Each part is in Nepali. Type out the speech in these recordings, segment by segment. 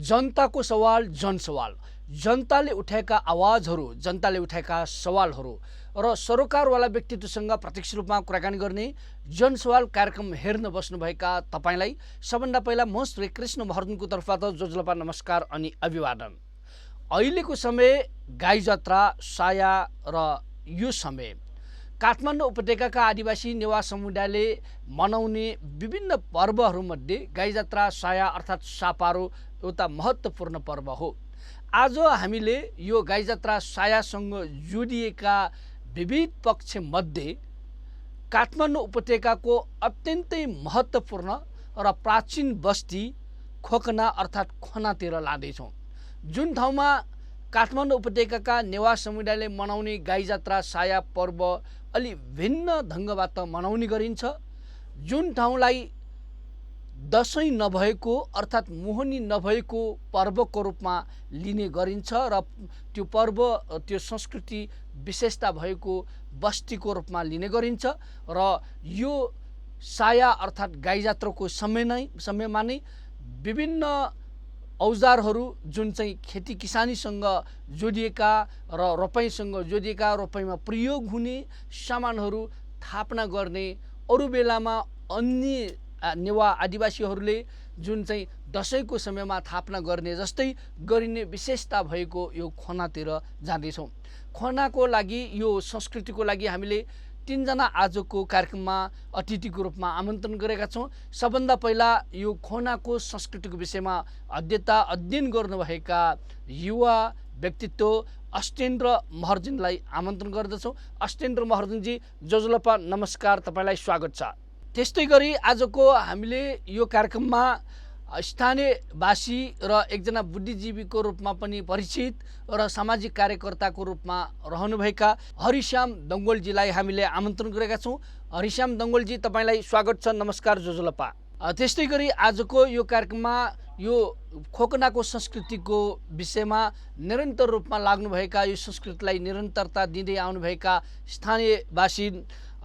जनताको सवाल जनसवाल, जनताले उठाएका आवाजहरू, जनताले उठाएका सवालहरू र सरोकारवाला व्यक्तित्वसँग प्रत्यक्ष रूपमा कुराकानी गर्ने जनसवाल कार्यक्रम हेर्न बस्नुभएका तपाईँलाई सबभन्दा पहिला म श्री कृष्ण महर्जनको तर्फबाट जोजलपा नमस्कार अनि अभिवादन। अहिलेको समय गाई जात्रा, साया र यो समय काठमाडौँ उपत्यकाका आदिवासी नेवा समुदायले मनाउने विभिन्न पर्वहरूमध्ये गाई जात्रा, साया अर्थात् सापारो एउटा महत्त्वपूर्ण पर्व हो। आज हामीले यो गाई जात्रा, सायासँग जोडिएका विविध पक्षमध्ये काठमाडौँ उपत्यकाको अत्यन्तै महत्त्वपूर्ण र प्राचीन बस्ती खोकना अर्थात् खोनातिर लाँदैछौँ। जुन ठाउँमा काठमाडौँ उपत्यकाका नेवा समुदायले मनाउने गाई जात्रा, साया पर्व अलि भिन्न ढङ्गबाट मनाउने गरिन्छ। जुन ठाउँलाई दसैँ नभएको अर्थात् मोहनी नभएको पर्वको रूपमा लिने गरिन्छ र त्यो पर्व, त्यो संस्कृति विशेषता भएको बस्तीको रूपमा लिने गरिन्छ र यो साया अर्थात् गाई जात्राको समयमा नै विभिन्न औजारहरू जुन चाहिँ खेती किसानीसँग जोडिएका र रोपाइँसँग जोडिएका, रोपाइँमा प्रयोग हुने सामानहरू थापना गर्ने, अरू बेलामा अन्य नेवा आदिवासीहरूले जुन चाहिँ दसैँको समयमा थापना गर्ने जस्तै गरिने विशेषता भएको यो खोनातिर जाँदैछौँ। खोनाको लागि, यो संस्कृतिको लागि हामीले तीनजना आजको कार्यक्रममा अतिथिको रूपमा आमन्त्रण गरेका छौँ। सबभन्दा पहिला यो खोनाको संस्कृतिको विषयमा अध्ययन गर्नुभएका युवा व्यक्तित्व अष्टेन्द्र महर्जनलाई आमन्त्रण गर्दछौँ। अष्टेन्द्र महर्जनजी, जोजलपा नमस्कार, तपाईँलाई स्वागत छ। त्यस्तै गरी आजको हामीले यो कार्यक्रममा स्थानीयवासी र एकजना बुद्धिजीवीको रूपमा पनि परिचित र सामाजिक कार्यकर्ताको रूपमा रहनुभएका हरिश्याम दङ्गोलजीलाई हामीले आमन्त्रण गरेका छौँ। हरिश्याम दङ्गोलजी, तपाईँलाई स्वागत छ। नमस्कार जोजलपा। त्यस्तै गरी आजको यो कार्यक्रममा यो खोकनाको संस्कृतिको विषयमा निरन्तर रूपमा लाग्नुभएका, यो संस्कृतिलाई निरन्तरता दिँदै आउनुभएका स्थानीयवासी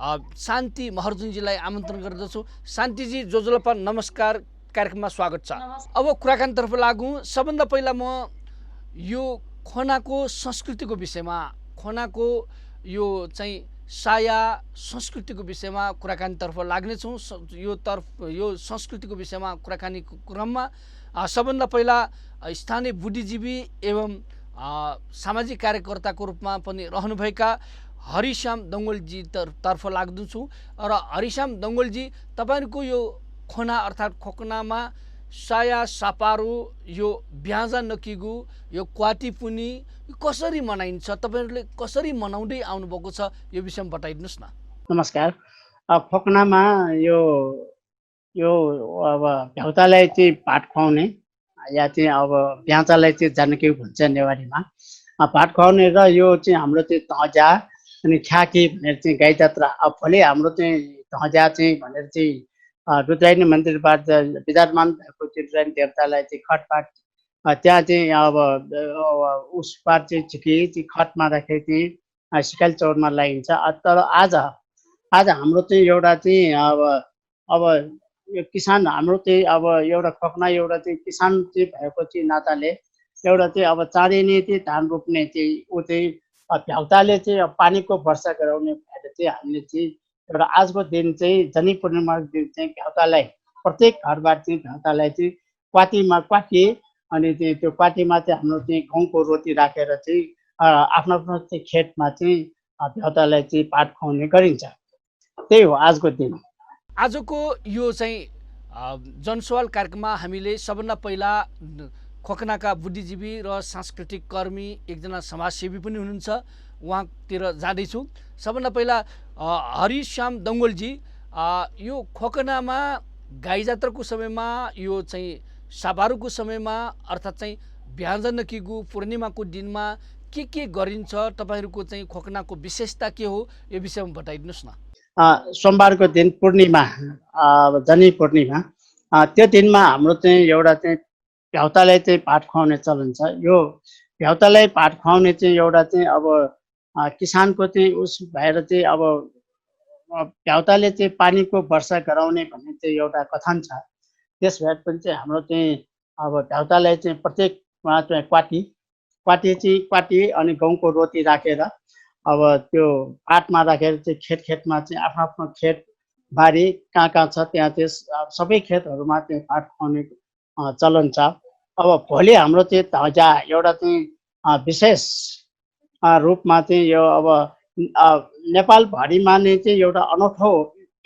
शान्ति महर्जनजीलाई आमन्त्रण गर्दछु। शान्तिजी, जोजलपा नमस्कार कार्यक्रममा स्वागत छ। अब कुराकानीतर्फ लागौँ। सबभन्दा पहिला म यो खोनाको संस्कृतिको विषयमा, खोनाको यो चाहिँ साया संस्कृतिको विषयमा कुराकानीतर्फ लाग्नेछौँ। यो संस्कृतिको विषयमा कुराकानीको क्रममा सबभन्दा पहिला स्थानीय बुद्धिजीवी एवं सामाजिक कार्यकर्ताको रूपमा पनि रहनुभएका हरिश्याम दङ्गोलजी तर्फ लाग्दछु। र हरिश्याम दङ्गोलजी, तपाईँहरूको यो खोना अर्थात् खोकनामा साया, सापारो, यो ब्याजा नकिगु, यो क्वाटिपुनी कसरी मनाइन्छ, तपाईँहरूले कसरी मनाउँदै आउनुभएको छ, यो विषयमा बताइदिनुहोस् न। नमस्कार। खोकनामा यो अब भ्याउतालाई चाहिँ भात खुवाउने या चाहिँ अब ब्याजालाई चाहिँ जानकी भन्छ नेवारीमा। भात खुवाउने र यो चाहिँ हाम्रो चाहिँ तहजा अनि ख्याकी भनेर चाहिँ गाई जात्रा। अब भोलि हाम्रो चाहिँ तहजा चाहिँ भनेर चाहिँ रुद्रायणी मन्दिरबाट विराजमान भएको चाहिँ रुद्रायणी देवतालाई चाहिँ खटपाट त्यहाँ चाहिँ अब उस पाट चाहिँ झिकी चाहिँ खटमा राखेर चाहिँ सिकाली चौरमा लगाइन्छ। तर आज हाम्रो चाहिँ एउटा चाहिँ अब यो किसान, हाम्रो चाहिँ अब एउटा खोकना एउटा चाहिँ किसान चाहिँ भएको चाहिँ नाताले एउटा चाहिँ अब चाँडिने चाहिँ धान रोप्ने चाहिँ ऊ चाहिँ भ्याउताले चाहिँ पानीको वर्षा गराउने भएर चाहिँ हामीले चाहिँ एउटा आजको दिन चाहिँ जनी पूर्णिमाको दिन चाहिँ भ्याउतालाई प्रत्येक घरबाट चाहिँ भ्याउतालाई चाहिँ क्वाटी अनि चाहिँ त्यो क्वाटीमा चाहिँ हाम्रो चाहिँ गहुँको रोटी राखेर चाहिँ आफ्नो आफ्नो चाहिँ खेतमा चाहिँ भ्याउतालाई चाहिँ पात खुवाउने गरिन्छ। त्यही हो आजको दिन। आजको यो चाहिँ जनसवाल कार्यक्रममा हामीले सबभन्दा पहिला खोकनाका बुद्धिजीवी र सांस्कृतिक कर्मी, एकजना समाजसेवी पनि हुनुहुन्छ, उहाँतिर जाँदैछु। सबभन्दा पहिला हरिश्याम दङ्गोलजी, यो खोकनामा गाई जात्राको समयमा, यो चाहिँ सापारोको समयमा अर्थात् चाहिँ ब्याजा नकिगु पूर्णिमाको दिनमा के गरिन्छ, तपाईँहरूको चाहिँ खोकनाको विशेषता के हो, यो विषयमा बताइदिनुहोस् न। सोमबारको दिन पूर्णिमा, जनी पूर्णिमा, त्यो दिनमा हाम्रो चाहिँ एउटा चाहिँ भ्याउतालाई चाहिँ भात खुवाउने चलन छ। यो भ्याउतालाई भात खुवाउने चाहिँ एउटा चाहिँ अब किसानको चाहिँ उस भएर चाहिँ अब भ्याउताले चाहिँ पानीको वर्षा गराउने भन्ने चाहिँ एउटा कथन छ। त्यस भएर पनि चाहिँ हाम्रो चाहिँ अब भ्याउतालाई चाहिँ प्रत्येकमा चाहिँ क्वाटी अनि गहुँको रोटी राखेर अब त्यो पाटमा राखेर चाहिँ खेतमा चाहिँ आफ्नो आफ्नो खेत बारी कहाँ छ त्यहाँ चाहिँ सबै खेतहरूमा चाहिँ पाट खुवाउने चलन छ। अब भोलि हाम्रो चाहिँ ध्वजा एउटा चाहिँ विशेष रूपमा चाहिँ यो अब नेपालभरिमा नै चाहिँ एउटा अनौठो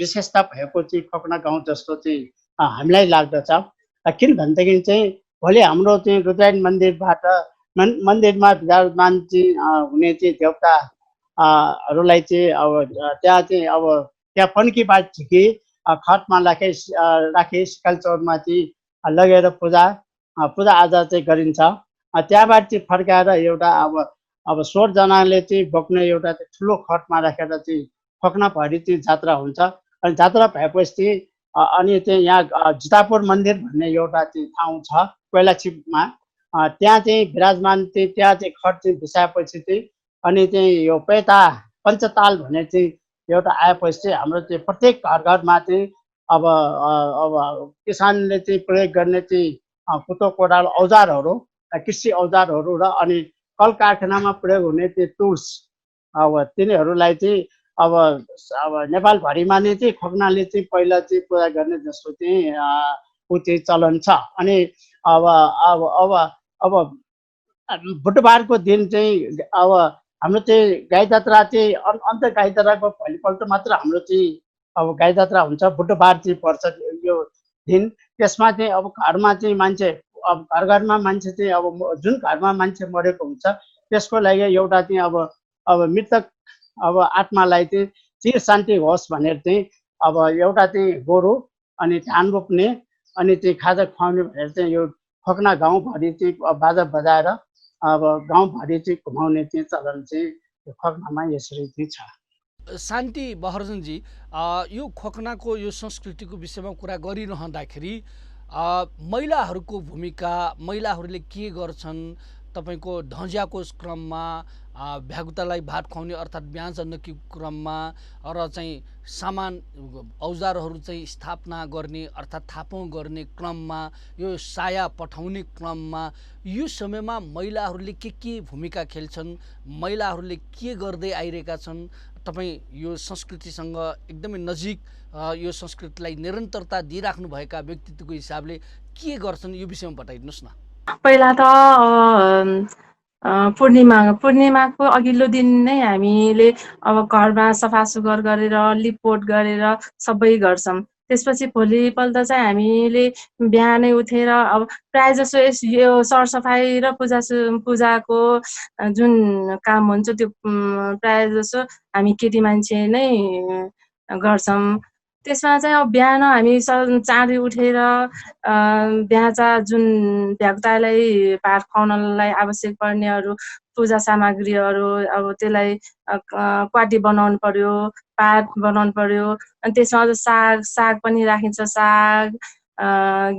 विशेषता भएको चाहिँ खोकना गाउँ जस्तो चाहिँ हामीलाई लाग्दछ। किनभनेदेखि चाहिँ भोलि हाम्रो चाहिँ रुद्रायण मन्दिरमा विराजमान चाहिँ हुने चाहिँ देवताहरूलाई चाहिँ अब त्यहाँ चाहिँ अब त्यहाँ पन्की बात झिकी खटमा राखे सिकालचौरमा चाहिँ लगेर पूजाआजा चाहिँ गरिन्छ। त्यहाँबाट चाहिँ फर्काएर एउटा अब 16 जनाले चाहिँ बोक्ने एउटा ठुलो खटमा राखेर चाहिँ खोक्नाभरि चाहिँ जात्रा हुन्छ। अनि जात्रा भएपछि अनि चाहिँ यहाँ जितापुर मन्दिर भन्ने एउटा चाहिँ ठाउँ छ कोइलाछिपमा, त्यहाँ चाहिँ विराजमान चाहिँ त्यहाँ चाहिँ खट चाहिँ भिसाएपछि चाहिँ अनि चाहिँ यो पञ्चताल भन्ने चाहिँ एउटा आएपछि चाहिँ हाम्रो चाहिँ प्रत्येक घरमा चाहिँ अब किसानले चाहिँ प्रयोग गर्ने चाहिँ कुतो कोडालो औजारहरू, कृषि औजारहरू र अनि कल कारखानामा प्रयोग हुने त्यो टुल्स अब तिनीहरूलाई चाहिँ अब नेपालभरिमा नै चाहिँ खोक्नाले चाहिँ पहिला चाहिँ पूजा गर्ने जस्तो चाहिँ ऊ चाहिँ चलन छ। अनि अब बुधबारको दिन चाहिँ अब हाम्रो चाहिँ गाई जात्रा चाहिँ अन्त गाई जात्राको भोलिपल्ट मात्र हाम्रो चाहिँ अब गाई जात्रा हुन्छ। बुधबार चाहिँ पर्छ यो दिन। त्यसमा चाहिँ अब घरमा चाहिँ मान्छे अब घरमा मान्छे चाहिँ अब जुन घरमा मान्छे मरेको हुन्छ त्यसको लागि एउटा चाहिँ अब मृतक अब आत्मालाई चाहिँ चिर शान्ति होस् भनेर चाहिँ अब एउटा चाहिँ गोरु अनि धान रोप्ने अनि चाहिँ खाजा खुवाउने भनेर चाहिँ यो खोक्ना गाउँभरि चाहिँ बाजा बजाएर अब गाउँभरि चाहिँ घुमाउने चाहिँ चलन चाहिँ खोक्नामा यसरी चाहिँ छ। शान्ति बहर्जनजी, यो खोक्नाको यो संस्कृतिको विषयमा कुरा गरिरहँदाखेरि महिलाहरूको भूमिका, महिलाहरूले के गर्छन् तपाईँको ढन्ज्याको क्रममा, भ्यागुतालाई भात खुवाउने अर्थात् बिहा जन्नकी क्रममा र चाहिँ सामान औजारहरू चाहिँ स्थापना गर्ने अर्थात् थापौँ गर्ने क्रममा, यो साया पठाउने क्रममा यो समयमा महिलाहरूले के भूमिका खेल्छन्, महिलाहरूले के गर्दै आइरहेका छन्? तपाईँ यो संस्कृतिसँग एकदमै नजिक यो संस्कृतिलाई निरन्तरता दिइराख्नुभएका व्यक्तित्वको हिसाबले के गर्छन् यो विषयमा बताइदिनुहोस् न। पहिला त पूर्णिमाको अघिल्लो दिन नै हामीले अब घरमा सफासुग्घर गरेर लिपपोत गरेर सबै गर्छौँ। त्यसपछि भोलिपल्ट चाहिँ हामीले बिहानै उठेर अब प्रायः जसो यो सरसफाइ र पूजाको जुन काम हुन्छ त्यो प्रायः जसो हामी केटी मान्छे नै गर्छौँ। त्यसमा चाहिँ अब बिहान हामी चाँडै उठेर बिहाचा जुन भ्यागुतालाई भात खुवाउनलाई आवश्यक पर्नेहरू पूजा सामग्रीहरू अब त्यसलाई क्वाटी बनाउनु पर्यो, पात बनाउनु पर्यो। अनि त्यसमा अझ साग पनि राखिन्छ, साग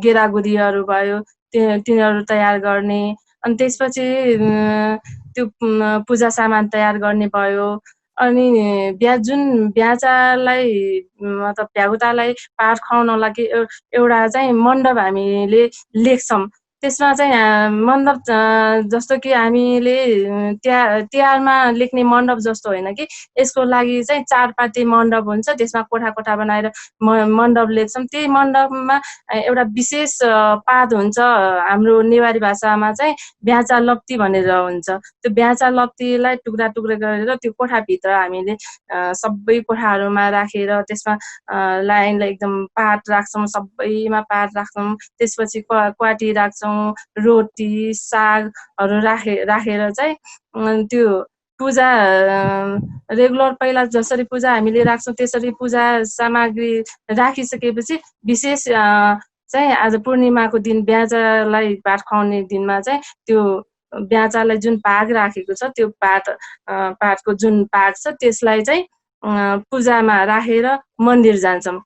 गेडागुडीहरू भयो तिनीहरू तयार गर्ने। अनि त्यसपछि त्यो पूजा सामान तयार गर्ने भयो। अनि भ्याचालाई मतलब भ्यागुतालाई पाठ खुवाउन लागि एउटा चाहिँ मण्डप हामीले लेख्छौँ। त्यसमा चाहिँ मण्डप जस्तो कि हामीले तिहारमा लेख्ने मण्डप जस्तो होइन कि यसको लागि चाहिँ 4 पाटे मण्डप हुन्छ। त्यसमा कोठा बनाएर मण्डप लेख्छौँ। त्यही मण्डपमा एउटा विशेष पात हुन्छ, हाम्रो नेवारी भाषामा चाहिँ भ्याचा लप्ती भनेर हुन्छ। त्यो भ्याचा लप्तीलाई टुक्रा गरेर त्यो कोठाभित्र हामीले सबै कोठाहरूमा राखेर त्यसमा लाइनलाई एकदम पात राख्छौँ, सबैमा पात राख्छौँ। त्यसपछि क्वाटी राख्छौँ, रोटी सागहरू राखेर चाहिँ त्यो पूजा रेगुलर पहिला जसरी पूजा हामीले राख्छौँ त्यसरी पूजा सामग्री राखिसकेपछि विशेष चाहिँ आज पूर्णिमाको दिन भ्याचालाई भात खुवाउने दिनमा चाहिँ त्यो भ्याचालाई जुन पाग राखेको छ त्यो पातको जुन पाग छ त्यसलाई चाहिँ पूजामा राखेर मन्दिर जान्छौँ।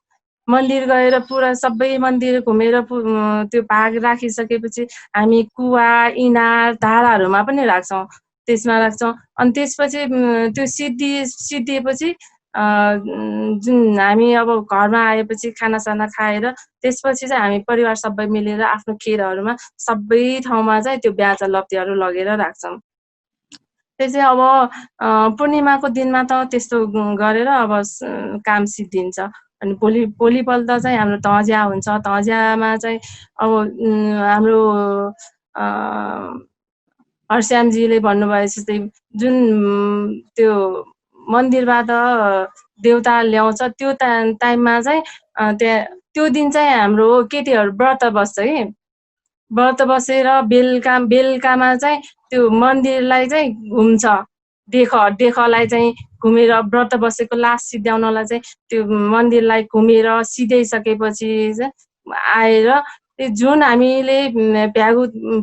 मन्दिर गएर पुरा सबै मन्दिर घुमेर त्यो भाग राखिसकेपछि हामी कुवा इनार धाराहरूमा पनि राख्छौँ, त्यसमा राख्छौँ। अनि त्यसपछि त्यो सिद्धिएपछि जुन हामी अब घरमा आएपछि खानासाना खाएर त्यसपछि चाहिँ हामी परिवार सबै मिलेर आफ्नो खेरहरूमा सबै ठाउँमा चाहिँ त्यो ब्याजा लप्तीहरू लगेर राख्छौँ। त्यो चाहिँ अब पूर्णिमाको दिनमा त त्यस्तो गरेर अब काम सिद्धिन्छ। अनि भोलिपल्ट चाहिँ हाम्रो तजिया हुन्छ। तजियामा चाहिँ अब हाम्रो हर्ष्यामजीले भन्नुभए जस्तै जुन त्यो मन्दिरबाट देउता ल्याउँछ त्यो टाइममा चाहिँ त्यहाँ त्यो दिन चाहिँ हाम्रो केटीहरू व्रत बस्छ कि। व्रत बसेर बेलुकामा चाहिँ त्यो मन्दिरलाई चाहिँ घुम्छ। देखलाई चाहिँ घुमेर व्रत बसेको लास सिद्ध्याउनलाई चाहिँ त्यो मन्दिरलाई घुमेर सिध्याइसकेपछि चाहिँ आएर त्यो जुन हामीले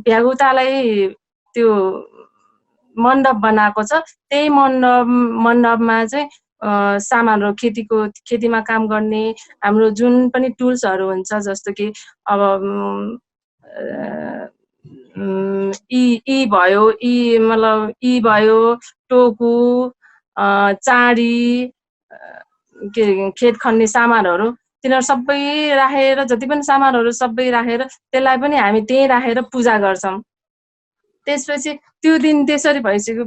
भ्यागुतालाई त्यो मण्डप बनाएको छ त्यही मण्डपमा चाहिँ सामानहरू खेतीमा काम गर्ने हाम्रो जुन पनि टुल्सहरू हुन्छ जस्तो कि अब भयो टोकु चाँडी खेत खन्ने सामानहरू तिनीहरू सबै राखेर जति पनि सामानहरू सबै राखेर त्यसलाई पनि हामी त्यहीँ राखेर पूजा गर्छौँ। त्यसपछि त्यो दिन त्यसरी भइसक्यो।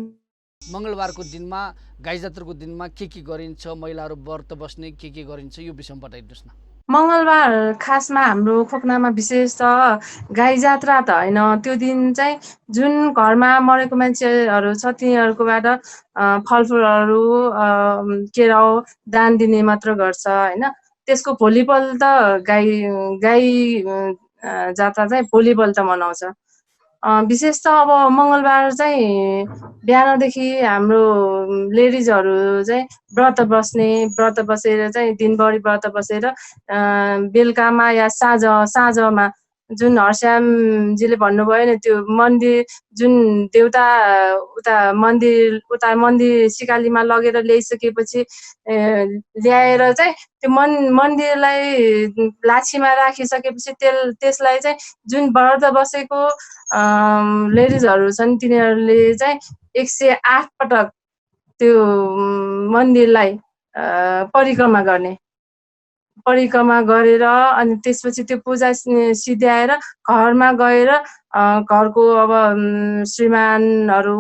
मङ्गलबारको दिनमा गाई जात्राको दिनमा के गरिन्छ, महिलाहरू व्रत बस्ने के गरिन्छ यो विषयमा बताइदिनुहोस् न। मङ्गलबार खासमा हाम्रो खोक्नामा विशेष त गाई जात्रा त होइन, त्यो दिन चाहिँ जुन घरमा मरेको मान्छेहरू छ तिनीहरूकोबाट फलफुलहरू केराउ दान दिने मात्र गर्छ होइन। त्यसको भोलिपल्ट गाई जात्रा चाहिँ भोलिपल्ट मनाउँछ। विशेष त अब मङ्गलबार चाहिँ बिहानदेखि हाम्रो लेडिजहरू चाहिँ व्रत बसेर चाहिँ दिनभरि व्रत बसेर बेलुकामा या साँझमा जुन हर्ष्यामजीले भन्नुभयो नि त्यो मन्दिर जुन देउता उता मन्दिर सिकालीमा लगेर ल्याइसकेपछि ल्याएर चाहिँ त्यो मन्दिरलाई लाछीमा राखिसकेपछि त्यसलाई चाहिँ जुन व्रत बसेको लेडिजहरू छन् तिनीहरूले चाहिँ 108 पटक त्यो मन्दिरलाई परिक्रमा गरेर अनि त्यसपछि त्यो पूजा सिद्ध्याएर घरमा गएर घरको अब श्रीमानहरू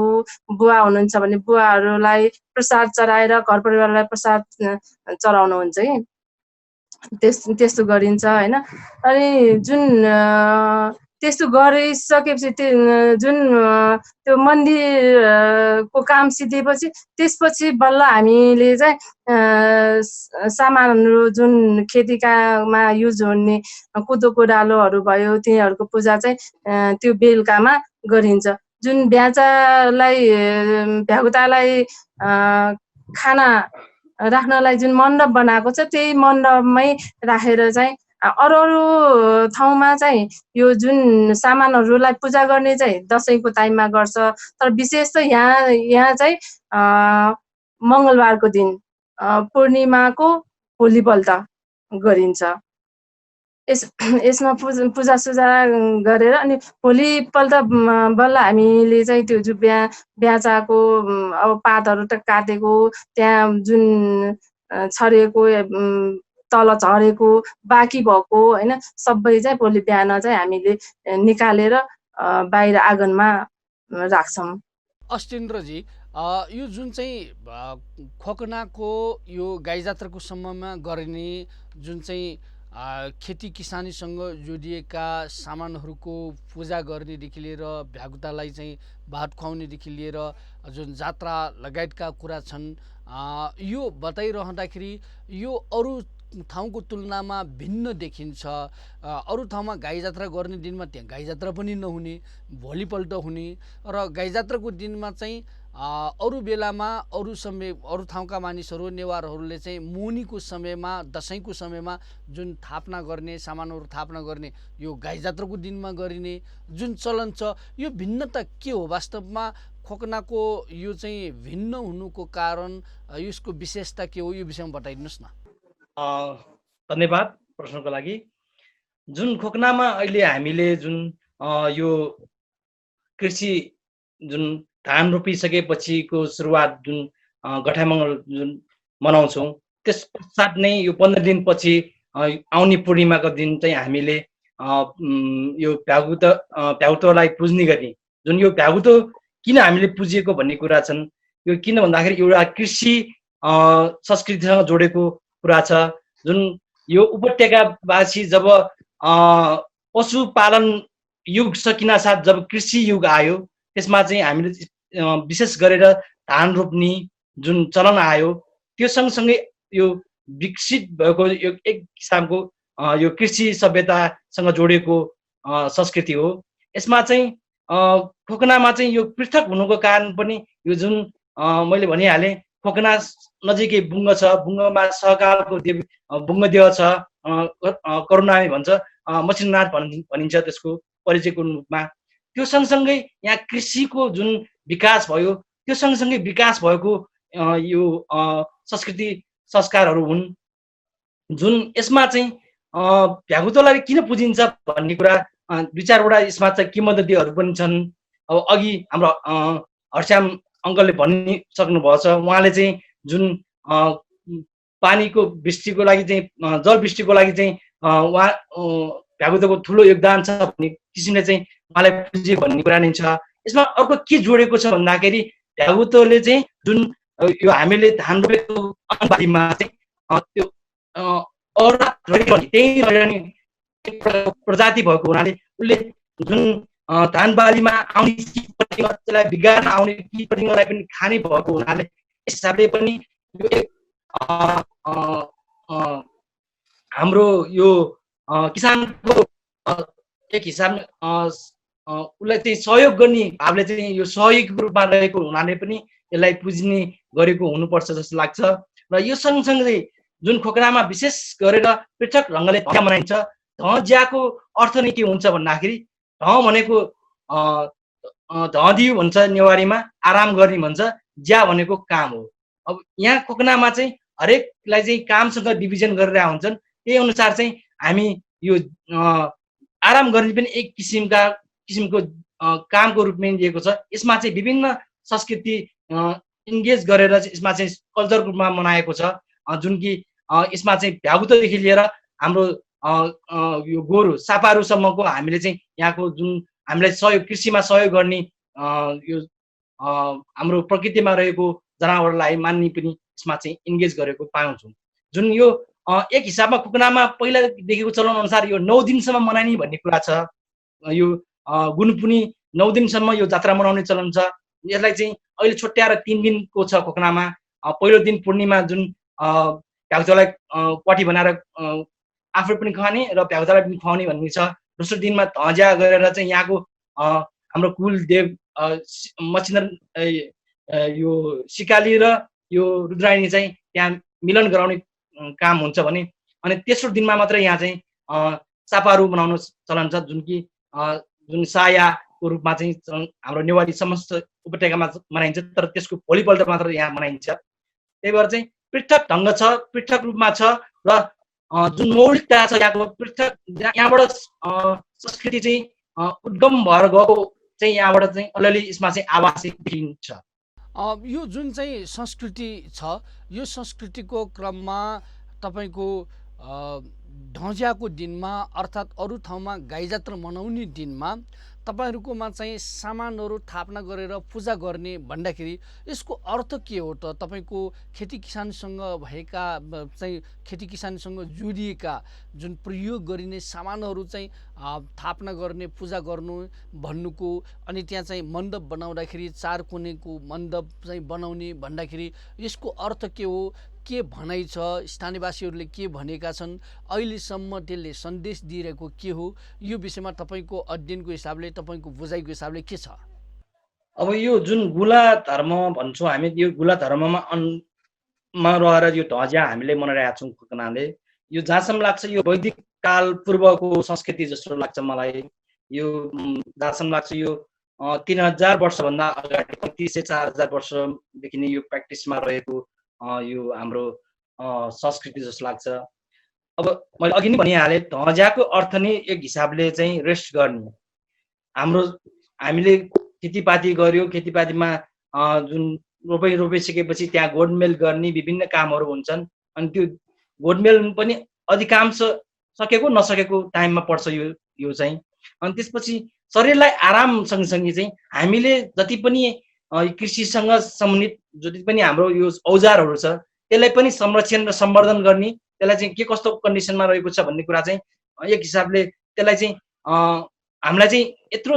बुवा हुनुहुन्छ भने बुवाहरूलाई प्रसाद चढाएर घर परिवारलाई प्रसाद चढाउनुहुन्छ कि त्यस्तो गरिन्छ होइन। अनि जुन त्यस्तो गरिसकेपछि जुन त्यो मन्दिरको काम सिद्धिएपछि त्यसपछि बल्ल हामीले चाहिँ सामानहरू जुन खेतीकामा युज हुने कोदो कोडालोहरू भयो तिनीहरूको पूजा चाहिँ त्यो बेलुकामा गरिन्छ। जुन भ्यागुतालाई खाना राख्नलाई जुन मण्डप बनाएको छ त्यही मण्डपमै राखेर चाहिँ अरू ठाउँमा चाहिँ यो जुन सामानहरूलाई पूजा गर्ने चाहिँ दसैँको टाइममा गर्छ। तर विशेष त यहाँ चाहिँ मङ्गलबारको दिन पूर्णिमाको भोलिपल्ट गरिन्छ। यसमा पूजासुजा गरेर अनि भोलिपल्ट बल्ल हामीले चाहिँ त्यो जुन ब्याचाको अब पातहरू त काटेको त्यहाँ जुन छरेको तल झरेको बाँकी भएको होइन सबै चाहिँ भोलि बिहान चाहिँ हामीले निकालेर बाहिर आँगनमा राख्छौँ। अस्टेन्द्रजी, यो जुन चाहिँ खोकनाको यो गाई जात्राको समयमा गरिने जुन चाहिँ खेती किसानीसँग जोडिएका सामानहरूको पूजा गर्नेदेखि लिएर भ्यागुतालाई चाहिँ भात खुवाउनेदेखि लिएर जुन जात्रा लगायतका कुरा छन्, यो बताइरहँदाखेरि यो अरू ठाउँको तुलनामा भिन्न देखिन्छ। अरू ठाउँमा गाई जात्रा गर्ने दिनमा त्यहाँ गाई जात्रा पनि नहुने, भोलिपल्ट हुने र गाई जात्राको दिनमा चाहिँ अरू बेलामा अरू ठाउँका मानिसहरू नेवारहरूले चाहिँ मुनीको समयमा दसैँको समयमा जुन थापना गर्ने सामानहरू थापना गर्ने यो गाई जात्राको दिनमा गरिने जुन चलन छ यो भिन्नता के हो? वास्तवमा खोकनाको यो चाहिँ भिन्न हुनुको कारण यसको विशेषता के हो, यो विषयमा बताइदिनुहोस् न। धन्यवाद प्रश्नको लागि। जुन खोकनामा अहिले हामीले जुन यो कृषि जुन धान रोपिसकेपछिको सुरुवात जुन गठामङ्गल जुन मनाउँछौँ। त्यस पश्चात नै यो 15 दिनपछि आउने पूर्णिमाको दिन चाहिँ हामीले यो भ्यागुतोलाई पुज्ने गरी, जुन यो भ्यागुतो किन हामीले पुजेको भन्ने कुरा छन्। यो किन भन्दाखेरि एउटा कृषि संस्कृतिसँग जोडेको कुरा छ। जुन यो उपत्यकावासी जब पशुपालन युग सकिन साथ जब कृषि युग आयो, त्यसमा चाहिँ हामीले विशेष गरेर धान रोप्ने जुन चलन आयो, त्यो सँगसँगै यो विकसित भएको यो एक किसिमको यो कृषि सभ्यतासँग जोडेको संस्कृति हो। यसमा चाहिँ खोकनामा चाहिँ यो पृथक हुनुको कारण पनि यो जुन मैले भनिहालेँ, खोकना नजिकै बुङ्ग छ, बुङ्गमा सहकालको देवी बुङ्गदेव छ, करुणामी भन्छ, मसिनाथ भनिन्छ त्यसको परिचयको रूपमा। त्यो सँगसँगै यहाँ कृषिको जुन विकास भयो, त्यो सँगसँगै विकास भएको यो संस्कृति संस्कारहरू हुन्। जुन यसमा चाहिँ भ्यागुतोलाई किन पुजिन्छ भन्ने कुरा दुई चारवटा यसमा चाहिँ किंवदन्तीहरू पनि छन्। अब अघि हाम्रो हर्ष्याम अङ्कलले भनिसक्नुभएको छ। उहाँले चाहिँ जुन पानीको वृष्टिको लागि चाहिँ जलवृष्टिको लागि चाहिँ उहाँ भ्यागुतोको ठुलो योगदान छ भन्ने किसिमले चाहिँ उहाँलाई पुजे भन्ने कुरा नै छ। यसमा अर्को के जोडेको छ भन्दाखेरि भ्यागुतोले चाहिँ जुन यो हामीले धान रोपेको अन्नबालीमा चाहिँ त्यो त्यही प्रजाति भएको हुनाले उसले जुन धान बालीमा आउने त्यसलाई बिगार्न आउने कीटपतङ्गलाई पनि खाने भएको हुनाले यस हिसाबले पनि यो एक हाम्रो यो किसानको एक हिसाबले उसलाई चाहिँ सहयोग गर्ने भावले चाहिँ यो सहयोगको रूपमा रहेको हुनाले पनि यसलाई पुज्ने गरेको हुनुपर्छ जस्तो लाग्छ। र यो सँगसँगै जुन खोकनामा विशेष गरेर पृथक ढङ्गले ध मनाइन्छ। धज्याको अर्थ नै के हुन्छ भन्दाखेरि ध भनेको धदिउ भन्छ नेवारीमा, आराम गर्ने भन्छ, ज्या भनेको काम हो। अब यहाँ खोकनामा चाहिँ हरेकलाई चाहिँ कामसँग डिभिजन गरेर हुन्छन्। त्यही अनुसार चाहिँ हामी यो आराम गर्ने पनि एक किसिमको कामको रूपमा लिएको छ। यसमा चाहिँ विभिन्न संस्कृति इन्गेज गरेर यसमा चाहिँ कल्चरको रूपमा मनाएको छ। जुन कि यसमा चाहिँ भ्यागुतोदेखि लिएर हाम्रो यो गोरु सापारुसम्मको हामीले चाहिँ यहाँको जुन हामीलाई सहयोग कृषिमा सहयोग गर्ने यो हाम्रो प्रकृतिमा रहेको जनावरलाई मान्ने पनि यसमा चाहिँ इन्गेज गरेको पाउँछौँ। जुन यो एक हिसाबमा खोकनामा पहिला देखेको चलन अनुसार यो 9 दिनसम्म मनाइने भन्ने कुरा छ। यो गुनपुनी 9 दिनसम्म यो जात्रा मनाउने चलन छ। यसलाई चाहिँ अहिले छुट्याएर 3 दिनको छ खोकनामा। पहिलो दिन पूर्णिमा जुन भ्यागुतोलाई पटी बनाएर आफू पनि खुवाउने र भ्यागुतोलाई पनि खुवाउने भन्ने छ। दोस्रो दिनमा धज्या गरेर चाहिँ यहाँको हाम्रो कुलदेव मचिन्दर यो सिकाली र यो रुद्रायणी चाहिँ त्यहाँ मिलन गराउने काम हुन्छ भने, अनि तेस्रो दिनमा मात्र यहाँ चाहिँ सापारू बनाउनु चलन छ। जुन कि जुन सायाको रूपमा चाहिँ हाम्रो नेवारी समस्त उपत्यकामा मनाइन्छ, तर त्यसको भोलिपल्ट मात्र यहाँ मनाइन्छ। त्यही भएर चाहिँ पृथक ढङ्ग छ, पृथक रूपमा छ र जुन मौलिकता छ यहाँको पृथक, यहाँबाट संस्कृति चाहिँ उद्गम भएर गएको चाहिँ यहाँबाट चाहिँ अलिअलि यसमा चाहिँ आवाज देखिन्छ। यो जुन चाहिँ संस्कृति छ, यो संस्कृतिको क्रममा तपाईँको ढज्याको दिनमा अर्थात् अरू ठाउँमा गाई जात्रा मनाउने दिनमा तपाईँहरूकोमा चाहिँ सामानहरू थापना गरेर पूजा गर्ने भन्दाखेरि यसको अर्थ के हो त? तपाईँको खेती किसानसँग भएका चाहिँ खेती किसानसँग जोडिएका जुन प्रयोग गरिने सामानहरू चाहिँ थापना गर्ने, पूजा गर्नु भन्नुको, अनि त्यहाँ चाहिँ मण्डप बनाउँदाखेरि 4 कुनेको मण्डप चाहिँ बनाउने भन्दाखेरि यसको अर्थ के हो, के भनाइ छ, स्थानीयवासीहरूले के भनेका छन्, अहिलेसम्म त्यसले सन्देश दिइरहेको के हो, यो विषयमा तपाईँको अध्ययनको हिसाबले, तपाईँको बुझाइको हिसाबले के छ? अब यो जुन गुला धर्म भन्छौँ हामी, यो गुला धर्ममा रहेर यो धज्या हामीले मनाइरहेका छौँ खोकनाले। यो जहाँसम्म लाग्छ यो वैदिक काल पूर्वको संस्कृति जस्तो लाग्छ मलाई। यो जहाँसम्म लाग्छ यो 3000 वर्षभन्दा अगाडि 3500-4000 वर्षदेखि नै यो प्र्याक्टिसमा रहेको यो हाम्रो संस्कृति जस्तो लाग्छ। अब मैले अघि नै भनिहालेँ, धज्याको अर्थ नै एक हिसाबले चाहिँ रेस्ट गर्ने। हामीले खेतीपाती गर्यो, खेतीपातीमा जुन रोपिसकेपछि त्यहाँ गोडमेल गर्ने विभिन्न कामहरू हुन्छन्। अनि त्यो गोडमेल पनि अधिकांश सकेको नसकेको टाइममा पर्छ यो चाहिँ। अनि त्यसपछि शरीरलाई आराम सँगसँगै चाहिँ हामीले जति पनि कृषिसँग सम्बन्धित जति पनि हाम्रो यो औजारहरू छ त्यसलाई पनि संरक्षण र सम्वर्धन गर्ने, त्यसलाई चाहिँ के कस्तो कन्डिसनमा रहेको छ भन्ने कुरा चाहिँ एक हिसाबले त्यसलाई चाहिँ हामीलाई चाहिँ यत्रो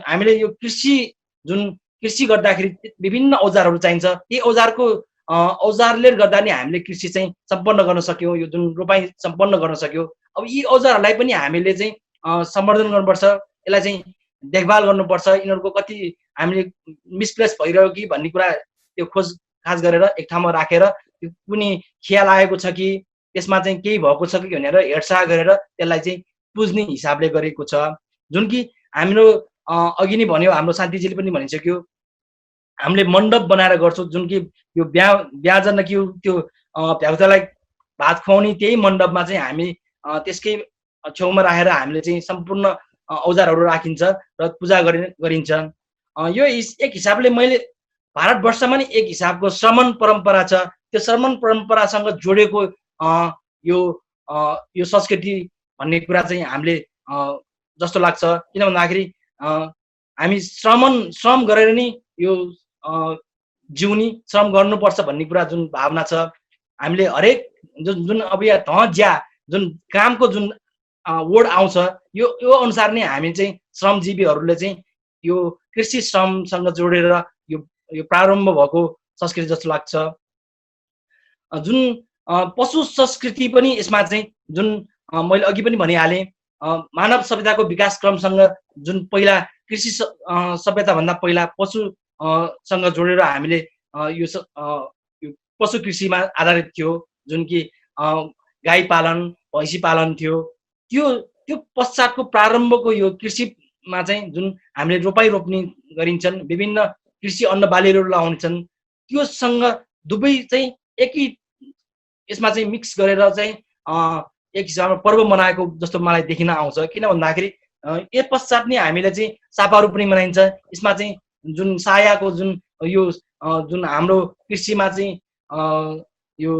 हामीले यो कृषि गर्दाखेरि विभिन्न औजारहरू चाहिन्छ। ती औजारले गर्दा नि हामीले कृषि चाहिँ सम्पन्न गर्न सक्यौँ, यो जुन रोपाइ सम्पन्न गर्न सक्यौँ। अब यी औजारहरूलाई पनि हामीले चाहिँ सम्वर्धन गर्नुपर्छ, यसलाई चाहिँ देखभाल गर्नुपर्छ। यिनीहरूको कति हामीले मिसप्लेस भइरह्यो कि भन्ने कुरा त्यो खोजखाज गरेर एक ठाउँमा राखेर त्यो कुनै खिया लागेको छ कि त्यसमा चाहिँ केही भएको छ कि भनेर हेरचाह गरेर त्यसलाई चाहिँ पुज्ने हिसाबले गरेको छ। जुन कि हाम्रो अघि नै भन्यो, हाम्रो शान्तिजीले पनि भनिसक्यो, हामीले मण्डप बनाएर गर्छौँ। जुन कि यो ब्याज न कि त्यो भ्याउतालाई भात खुवाउने त्यही मण्डपमा चाहिँ हामी त्यसकै छेउमा राखेर हामीले चाहिँ सम्पूर्ण औजारहरू राखिन्छ र पूजा गरिन्छ। यो एक हिसाबले मैले भारतवर्षमा नि एक हिसाबको श्रमण परम्परा छ, त्यो श्रमण परम्परासँग जोडेको यो संस्कृति भन्ने कुरा चाहिँ हामीले जस्तो लाग्छ। किन भन्दाखेरि हामी श्रम गरेर नि यो जिउनी श्रम गर्नुपर्छ भन्ने कुरा जुन भावना छ, हामीले हरेक जुन अब यहाँ ज्या जुन कामको जुन वर्ड आउँछ यो अनुसार नै हामी चाहिँ श्रमजीवीहरूले चाहिँ यो कृषि श्रमसँग जोडेर यो प्रारम्भ भएको संस्कृति जस्तो लाग्छ। जुन पशु संस्कृति पनि यसमा चाहिँ जुन मैले अघि पनि भनिहालेँ, मानव सभ्यताको विकास क्रमसँग जुन पहिला कृषि सभ्यताभन्दा पहिला पशुसँग जोडेर हामीले यो पशु कृषिमा आधारित थियो। जुन कि गाई पालन, भैँसी पालन थियो। त्यो पश्चातको प्रारम्भको यो कृषिमा चाहिँ जुन हामीले रोप्ने गरिन्छन्, विभिन्न कृषि अन्न बालीहरू लगाउँछन्, त्योसँग दुवै चाहिँ एकै यसमा चाहिँ मिक्स गरेर चाहिँ एक हिसाबमा पर्व मनाएको जस्तो मलाई देखिन आउँछ। किन भन्दाखेरि यस पश्चात नै हामीले चाहिँ सापारू पनि मनाइन्छ। यसमा चाहिँ जुन सायाको जुन हाम्रो कृषिमा चाहिँ यो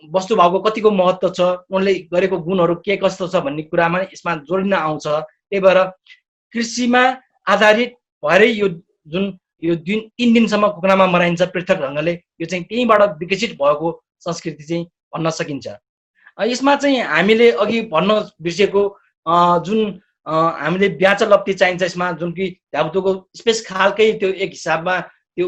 वस्तुभावको कतिको महत्त्व छ, उनले गरेको गुणहरू के कस्तो छ भन्ने कुरामा यसमा जोडिन आउँछ। त्यही भएर कृषिमा आधारित भएरै यो 3 दिनसम्म कुखुरामा मनाइन्छ पृथक ढङ्गले। यो चाहिँ त्यहीँबाट विकसित भएको संस्कृति चाहिँ भन्न सकिन्छ। यसमा चाहिँ हामीले अघि भन्न बिर्सेको जुन हामीले ब्याच लप्ती चाहिन्छ यसमा, जुन कि भ्याउतोको स्पेस खालकै त्यो एक हिसाबमा त्यो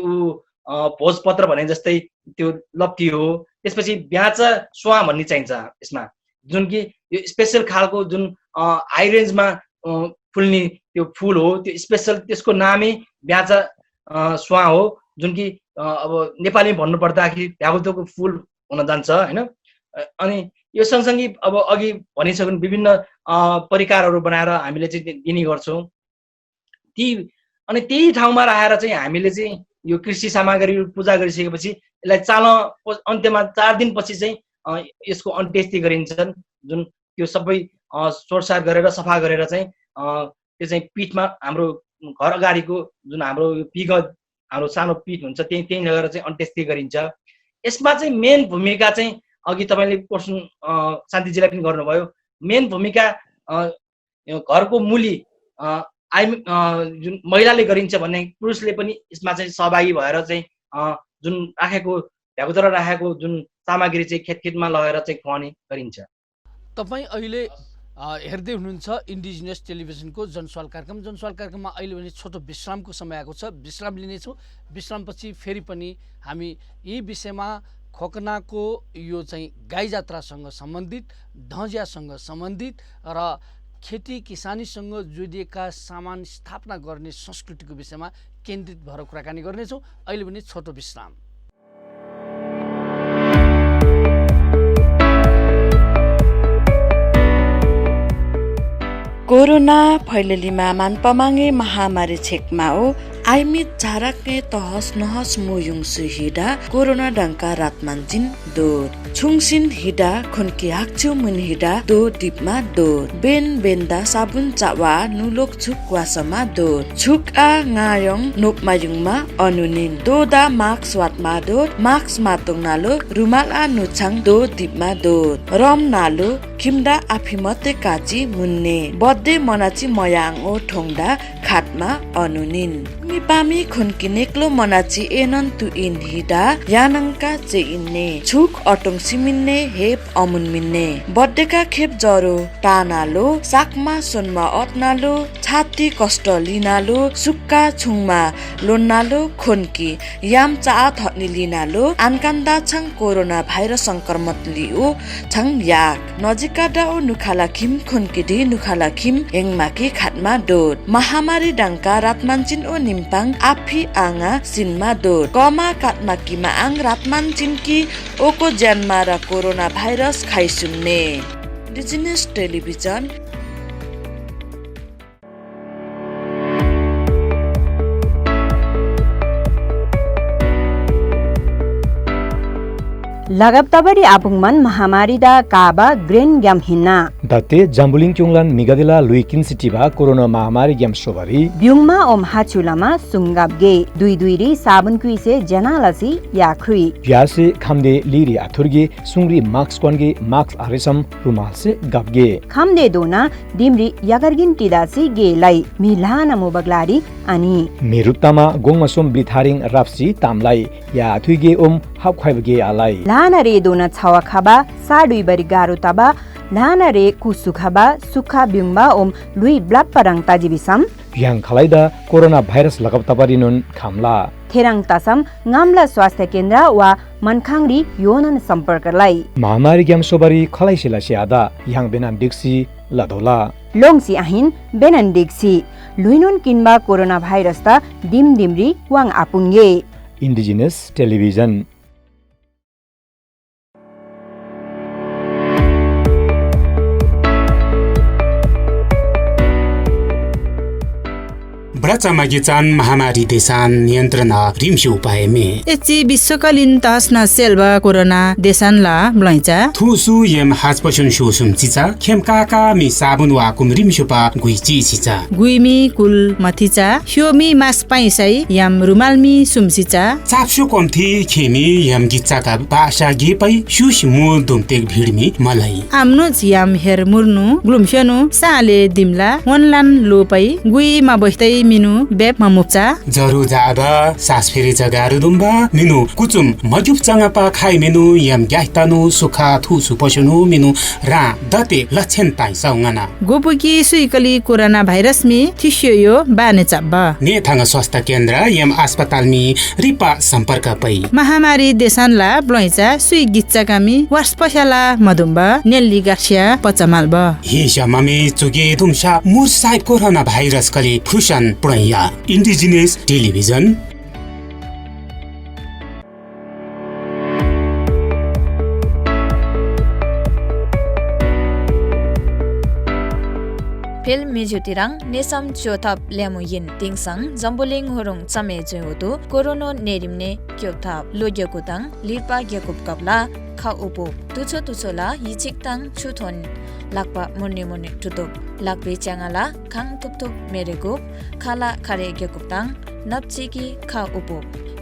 भोजपत्र भने जस्तै त्यो लप्ती हो। त्यसपछि ब्याच स्वा भन्ने चाहिन्छ यसमा, जुन कि यो स्पेसल खालको जुन हाई रेन्जमा फुल्ने त्यो फुल हो, त्यो स्पेसल त्यसको नामै ब्याच स्वा हो। जुन कि अब नेपाली भन्नुपर्दाखेरि भ्याउतोको फुल हुन जान्छ हैन। अनि यो सँगसँगै अब अघि भनिसक्नु विभिन्न परिकारहरू बनाएर हामीले चाहिँ दिने गर्छौँ। अनि त्यही ठाउँमा राखेर चाहिँ हामीले चाहिँ यो कृषि सामग्री पूजा गरिसकेपछि यसलाई अन्त्यमा 4 दिनपछि चाहिँ यसको अन्त्येष्टि गरिन्छन्। जुन त्यो सबै सोरसार गरेर सफा गरेर चाहिँ त्यो चाहिँ पीठमा हाम्रो घर अगाडिको जुन हाम्रो हाम्रो सानो पीठ हुन्छ त्यही लगेर चाहिँ अन्त्येष्टि गरिन्छ। यसमा चाहिँ मेन भूमिका चाहिँ अघि तपाईँले प्रश्न शान्तिजीलाई पनि गर्नुभयो, मेन भूमिका घरको मुली जुन महिलाले गरिन्छ भने पुरुषले पनि यसमा चाहिँ सहभागी भएर चाहिँ जुन भ्यागुतरा राखेको जुन सामग्री चाहिँ खेतमा लगेर चाहिँ खुवाउने गरिन्छ। तपाईँ अहिले हेर्दै हुनुहुन्छ इन्डिजिनियस टेलिभिजनको जनसवाल कार्यक्रम। जनसवाल कार्यक्रममा अहिले भने छोटो विश्रामको समय आएको छ, विश्राम लिनेछौँ। विश्रामपछि फेरि पनि हामी यही विषयमा खोकनाको यो चाहिँ गाई जात्रासँग सम्बन्धित, ढजियासँग सम्बन्धित र खेती किसानीसँग जोडिएका सामान स्थापना गर्ने संस्कृतिको विषयमा केन्द्रित भएर कुराकानी गर्नेछौँ। अहिले पनि छोटो विश्राम। कोरोना फैललीमा मानपमाङ्गे महामारी छेकमा हो आइमित झाराके तहस नहस मोयुङ सुहिडा कोरोना डंका रातमानजिन दोर छुङसिन हिडा खुनकी हाक्छु मुन हिडा दो डिपमा दोर बेन बेन्दा साबुन चावा नुलोक छुक वासमा दोर छुक आ ngaयong नोपमायुङमा अनुनिन दोदा मार्क्स वाटमा दोर मार्क्स मातोङ नालो रुमाल आ नुछाङ दो डिपमा दोर रम नालो खिम्दा आफिमते काची मुन्ने बद्दे मनाची मयाङ ओ ठोङदा खाटमा अनुनिन मिपामी खुनकी नेक्लो मनाची एनन तु इन हिडा यानङका चे इन्ने छुक अटोङ सिमिन्ने हेप अमुन मिन्ने बड्डेका खेप जरो टानालो साकमा सोनमा अत्नालो छाती कष्ट लिनालो सुक्का छुङमा लोन्नालो खुनकी याम चा थनि लिनालो आनकान्दा छङ कोरोना भाइरस संक्रमण लिउ छङ याक नजिका डाउ नुखाला खिम खुनकी ढि नुखाला खिम हेङमाकी खाटमा डोर महामारी डाङ्का रातमानचिन ओ निम्पाङ आफी आङा सिनमा डोर कमा काटमाकीमा आङ रातमानचिनकी ओको ज्यानमा र कोरोना भाइरस खाइसुन्ने डिजिनेस टेलिभिजन लगाबताबरी आपुङमन महामारी दा काबा ग्रेन ग्याम हिन्ना दत्ते जम्बुलिङ क्युङलान मिगदिला लुइकिन सिटीबा कोरोना महामारी ग्याम सोबरी ब्युङमा ओम हाचुलामा सुंगाबगे दुई दुईरी साबुन कुइसे जनालासी याख्रुई यासे खामदे लिरी आथुर्गे सुंगरी मार्क्स कोनगे मार्क्स आरेसम रुमाल से गबगे खामदे दोना दिमरी यागरगिन टिदासी गेलाई मिलाना मोबगलारी अनि मेरुत्तामा गोङमसोम ब्लिथारिङ राप्सी तामलाई या आथुइगे ओम हाबखाइबगे आलाई लाना रे दोना छावा खाबा साडुई बरी गारो ताबा लाना रे कुसुखाबा सुखा ब्युङबा ओम लुई ब्लाप परङ ताजिबिसम yang khalaida corona virus lagab tabarinon khamla थेराङ तासम ngamla स्वास्थ्य केन्द्र वा मनखाङरी योनन सम्पर्कलाई महामारी ग्याम सोबरी खलाइसिला सियादा yang benan diksi ladola लोङसी आहिन बेनन डिक्सी लुइनुन किनबा कोरोना भाइरस ता दिम दिमरी वाङ आपुङगे indigenous television ब्रचमागिचान महामारी देशान नियन्त्रण रिम्सु उपायमे एची विश्वकालीन तहसना सेल्वा कोरोना देशानला ब्लाइचा थुसु यम हाजपछुन सुसुम चिचा खेमकाका मि साबुन वा कुम रिम्सुपा गुइची चिचा गुइमी कुल मथिचा ह्योमी मास पाइसै यम रुमालमी सुमसिचा चाप्सु कम्थि खेमी यम गिचाका बासा गेपै सुस मु दुमतेक भिडमी मलाई आम्नो यम हेर मुर्नु ग्लुमफ्यनु साले दिमला वनलान लोपै गुइमा बस्दै मिनु बेप ममुचा जरु जादा सास फेरि जगारु दुम्बा मिनु कुचुम मजुप चंगापा खाइ मेनु यम ग्याहतानु सुखा थुसु पसुनु मिनु रा दते लक्षण ताइ सौङना गोपुकी सुइकली कोरोना भाइरस मी थिस्यो बाने चाबा ने थाङ स्वास्थ्य केन्द्र यम अस्पताल मी रिपा सम्पर्क पै महामारी देशानला ब्लाइचा सुइ गिच्चाकामी वास्पशाला मधुम्बा नेल्ली गार्सिया पचमालबा हि शममे चुगे दुमसा मुसाइ कोरोना भाइरस कले फुसन पुरैया इन्डिजिनियस टेलिभिजन फिल्म मिजुतिराङ नेसम चोथप ल्यामुयिन तिङसङ जम्बुलिङ होरुङ चमे जुहुतु कोरोनो नेरिमने क्योथप लोग्यकुताङ लिरपा ग्यकुप कपला खा उपो तुछो तुछोला यिचिकताङ छुथोन लाकपा मुन्ने मुन्ने टुतुप लाकपे च्याङाला खाङ तुपतुप मेरेगुप खाला खारे ग्यकुपताङ नपचिकी खा उपो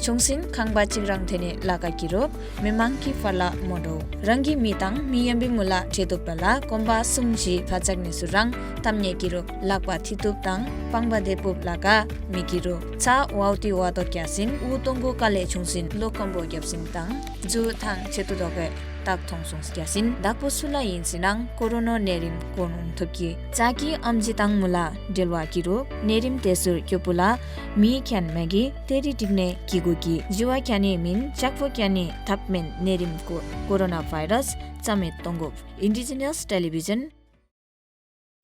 छुङसिन खाङबा चिग्राङ थेने लाका किरो मेमाङकी फला मोडो रंगी मिताङ मियम्बी मुला चेतुपला कोम्बा सुमजी फाचगने सुराङ तम्ने किरो लाकपा थितुपताङ पाङबा देपुप लाका मिकिरो चा वाउती वातो क्यासिन उतोंगो काले छुङसिन लोकम्बो ग्यापसिन ताङ जु थाङ चेतुदोके tak thong song skyasin dakpo sula yin sinang corona nerim konung thoki chaki amjitang mula delwa kiro nerim tesur kyopula mi kyan magi teri digne kiguki juwa kyani min chakfo kyani thapmen nerim ko corona virus chamet tongop indigenous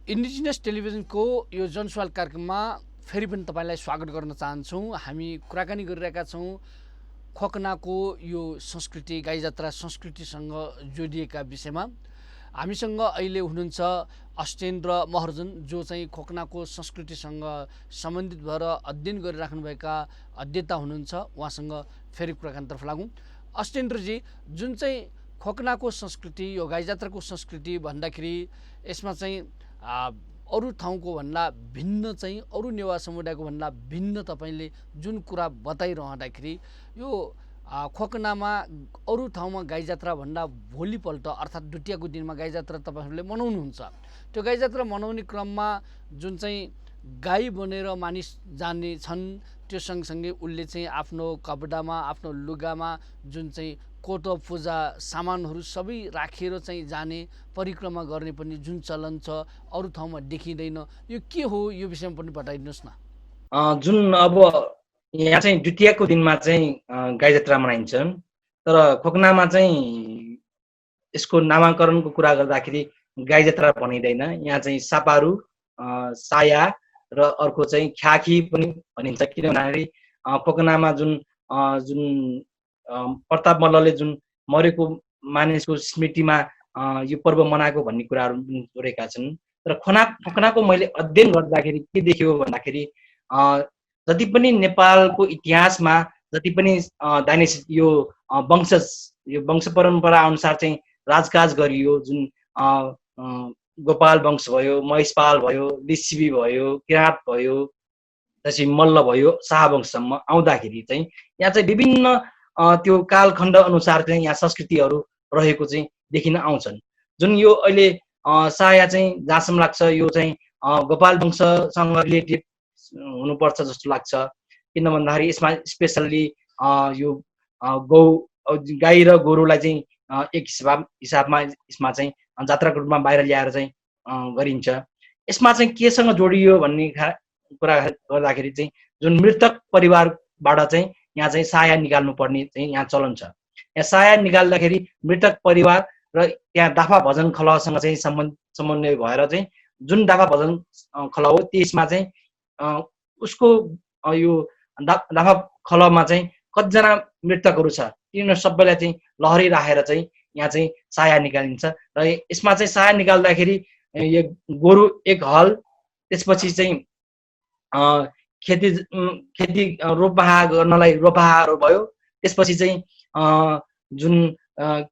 television को यो जनसवाल कार्यक्रममा फेरि पनि तपाईलाई स्वागत गर्न चाहन्छौँ। हामी कुराकानी गरिरहेका छौँ खोकनाको यो संस्कृति गाई जात्रा संस्कृतिसँग जोडिएका विषयमा हामीसँग अहिले हुनुहुन्छ अस्टेन्द्र महर्जन, जो चाहिँ खोकनाको संस्कृतिसँग सम्बन्धित भएर अध्ययन गरिराख्नुभएका अध्येता हुनुहुन्छ। उहाँसँग फेरि कुराकानीतर्फ लागौँ। अस्टेन्द्रजी, जुन चाहिँ खोकनाको संस्कृति, यो गाई जात्राको संस्कृति भन्दाखेरि यसमा चाहिँ अरू ठाउँको भन्दा भिन्न चाहिँ अरू नेवा समुदायको भन्दा भिन्न तपाईँले जुन कुरा बताइरहँदाखेरि यो खोकनामा अरू ठाउँमा गाई जात्रा भन्दा भोलिपल्ट अर्थात् द्वितीयको दिनमा गाई जात्रा तपाईँहरूले मनाउनुहुन्छ। त्यो गाई जात्रा मनाउने क्रममा जुन चाहिँ गाई बनेर मानिस जाने छन्, त्यो सँगसँगै उसले चाहिँ आफ्नो कपडामा, आफ्नो लुगामा जुन चाहिँ कोटो पूजा सामानहरू सबै राखेर चाहिँ जाने, परिक्रमा गर्ने पनि जुन चलन छ अरू ठाउँमा देखिँदैन। यो के हो, यो विषयमा पनि बताइदिनुहोस् न। जुन अब यहाँ चाहिँ द्वितीयको दिनमा चाहिँ गाई जात्रा मनाइन्छ, तर खोकनामा चाहिँ यसको नामाकरणको कुरा गर्दाखेरि गाई जात्रा भनिँदैन। यहाँ चाहिँ सापारू, साया र अर्को चाहिँ ख्याखी पनि भनिन्छ। किन भन्दाखेरि खोकनामा जुन जुन प्रताप मल्लले जुन मरेको मानिसको स्मृतिमा यो पर्व मनाएको भन्ने कुराहरू जोडेका छन्। तर खोकनाको मैले अध्ययन गर्दाखेरि के देख्यो भन्दाखेरि जति पनि नेपालको इतिहासमा जति पनि डाइनेस्टी यो वंश परम्परा अनुसार चाहिँ राजकाज गरियो, जुन गोपाल वंश भयो, महेशपाल भयो, लिच्छवी भयो, किराँत भयो, त्यसपछि मल्ल भयो, शाहवंशसम्म आउँदाखेरि चाहिँ यहाँ चाहिँ विभिन्न त्यो कालखण्ड अनुसार चाहिँ यहाँ संस्कृतिहरू रहेको चाहिँ देखिन आउँछन्। जुन यो अहिले साया चाहिँ जहाँसम्म लाग्छ यो चाहिँ गोपाल वंशसँग रिलेटेड हुनुपर्छ जस्तो लाग्छ। किन भन्दाखेरि यसमा स्पेसल्ली यो गाई र गोरुलाई चाहिँ एक हिसाबमा यसमा चाहिँ जात्राको रूपमा बाहिर ल्याएर चाहिँ गरिन्छ। यसमा चाहिँ केसँग जोडियो भन्ने कुरा गर्दाखेरि चाहिँ जुन मृतक परिवारबाट चाहिँ यहाँ चाहिँ साया निकाल्नु पर्ने चाहिँ यहाँ चलन छ। यहाँ साया निकाल्दाखेरि मृतक परिवार र त्यहाँ दाफा भजन खलसँग चाहिँ समन्वय भएर चाहिँ जुन दाफा भजन खल हो त्यसमा चाहिँ उसको यो दाफा खलमा चाहिँ कतिजना मृतकहरू छ तिनीहरू सबैलाई चाहिँ लहरी राखेर चाहिँ यहाँ चाहिँ साया निकालिन्छ। र यसमा चाहिँ साया निकाल्दाखेरि यो गोरु एक हल, त्यसपछि चाहिँ खेती रोपहा गर्नलाई रोपहाहरू भयो, त्यसपछि चाहिँ जुन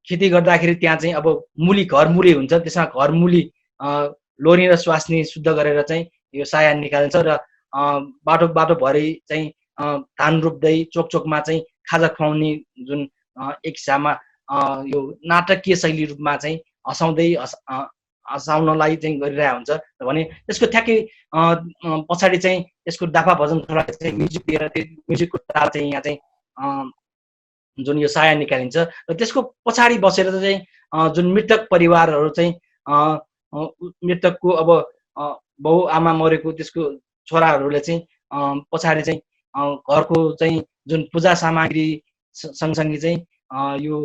खेती गर्दाखेरि त्यहाँ चाहिँ अब घरमुली हुन्छ, त्यसमा घरमुली लोरी र स्वास्नी शुद्ध गरेर चाहिँ यो साया निकालिन्छ। र बाटोभरि चाहिँ धान रोप्दै चोकमा चाहिँ खाजा खुवाउने जुन एक हिसाबमा यो नाटकीय शैली रूपमा चाहिँ हँसाउनलाई चाहिँ गरिरहेको हुन्छ भने त्यसको ठ्याक्कै पछाडि चाहिँ त्यसको दाफा भजन चाहिँ म्युजिक दिएर त्यो म्युजिकको ताल चाहिँ यहाँ चाहिँ जुन यो साया निकालिन्छ। र त्यसको पछाडि बसेर चाहिँ जुन मृतक परिवारहरू चाहिँ मृतकको अब बाउ आमा मरेको त्यसको छोराहरूले चाहिँ पछाडि चाहिँ घरको चाहिँ जुन पूजा सामग्री सँगसँगै चाहिँ यो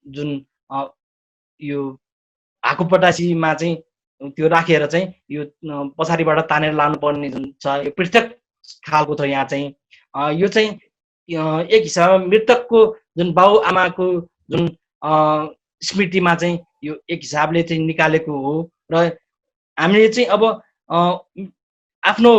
जुन यो हाकुपटासीमा चाहिँ त्यो राखेर चाहिँ यो पछाडिबाट तानेर लानुपर्ने जुन छ यो पृथक खालको छ। यहाँ चाहिँ यो चाहिँ एक हिसाबमा मृतकको जुन बाउ आमाको जुन स्मृतिमा चाहिँ यो एक हिसाबले चाहिँ निकालेको हो। र हामीले चाहिँ अब आफ्नो